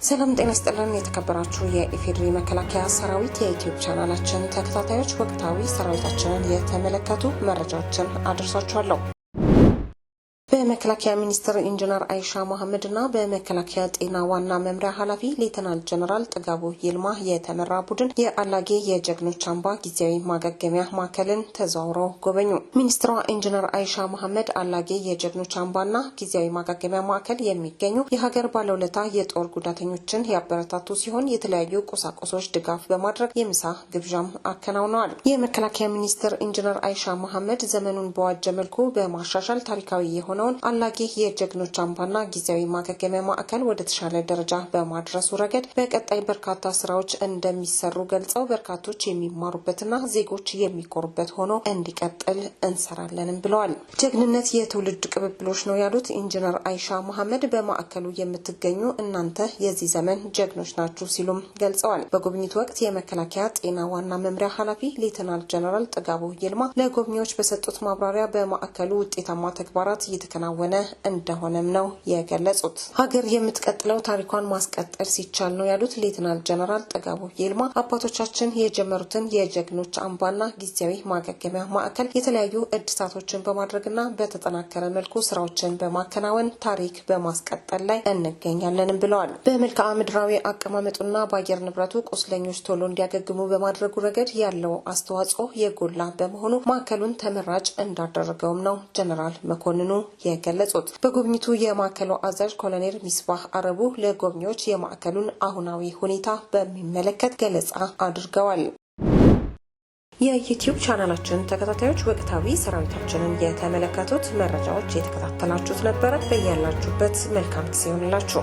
ሰላም ጤና ይስጥልን የተከበራችሁ የኢፌዴሪ መከላከያ ሰራዊት የዩቲዩብ ቻናላችን ተከታታዮች ወቅታዊ ሰራዊታችንን የተመለከቱ መረጃዎችን አድርሳችኋለሁ። በመከላከያ ሚኒስትር ኢንጂነር አይሻ መሐመድና በመከላከያ ጤና ዋና መምሪያ ኃላፊ ሌተናል ጀነራል ጥጋቡ ይልማ የተመራ ቡድን የአላጌ የጀግኖች አምባ ጊዜያዊ ማገገሚያ ማዕከልን ተዘዋውረው ጎበኙ። ሚኒስትሯ ኢንጂነር አይሻ መሐመድ አላጌ የጀግኖች አምባና ጊዜያዊ ማገገሚያ ማዕከል የሚገኙ የሀገር ባለውለታ የጦር ጉዳተኞችን ያበረታቱ ሲሆን የተለያዩ ቁሳቁሶች ድጋፍ በማድረግ የምሳ ግብዣም አከናውነዋል። የመከላከያ ሚኒስትር ኢንጂነር አይሻ መሐመድ ዘመኑን በዋጀ መልኩ በማሻሻል ታሪካዊ የሆነ አላጌ የጀግኖች አምባና ጊዜያዊ ማገገሚያ ማዕከል ወደ ተሻለ ደረጃ በማድረሱ ረገድ በቀጣይ በርካታ ስራዎች እንደሚሰሩ ገልጸው በርካቶች የሚማሩበትና ዜጎች የሚኮሩበት ሆኖ እንዲቀጥል እንሰራለንም ብለዋል። ጀግንነት የትውልድ ቅብብሎች ነው ያሉት ኢንጂነር አይሻ መሐመድ በማዕከሉ የምትገኙ እናንተ የዚህ ዘመን ጀግኖች ናችሁ ሲሉም ገልጸዋል። በጉብኝቱ ወቅት የመከላከያ ጤና ዋና መምሪያ ኃላፊ ሌተናል ጀነራል ጥጋቡ ይልማ ለጎብኚዎች በሰጡት ማብራሪያ በማዕከሉ ውጤታማ ተግባራት እየተከናወነ እንደሆነም ነው የገለጹት። ሀገር የምትቀጥለው ታሪኳን ማስቀጠል ሲቻል ነው ያሉት ሌተናል ጀነራል ጥጋቡ ይልማ አባቶቻችን የጀመሩትን የጀግኖች አምባና ጊዜያዊ ማገገሚያ ማዕከል የተለያዩ እድሳቶችን በማድረግና በተጠናከረ መልኩ ስራዎችን በማከናወን ታሪክ በማስቀጠል ላይ እንገኛለንም ብለዋል። በመልክዓ ምድራዊ አቀማመጡና በአየር ንብረቱ ቁስለኞች ቶሎ እንዲያገግሙ በማድረጉ ረገድ ያለው አስተዋጽኦ የጎላ በመሆኑ ማዕከሉን ተመራጭ እንዳደረገውም ነው ጀነራል መኮንኑ የገለጹት። በጉብኝቱ የማዕከሉ አዛዥ ኮሎኔል ሚስባህ አረቡ ለጎብኚዎች የማዕከሉን አሁናዊ ሁኔታ በሚመለከት ገለጻ አድርገዋል። የዩቲዩብ ቻናላችን ተከታታዮች ወቅታዊ ሰራዊታችንን የተመለከቱት መረጃዎች የተከታተላችሁት ነበረ። በያላችሁበት መልካም ጊዜ ይሁንላችሁ።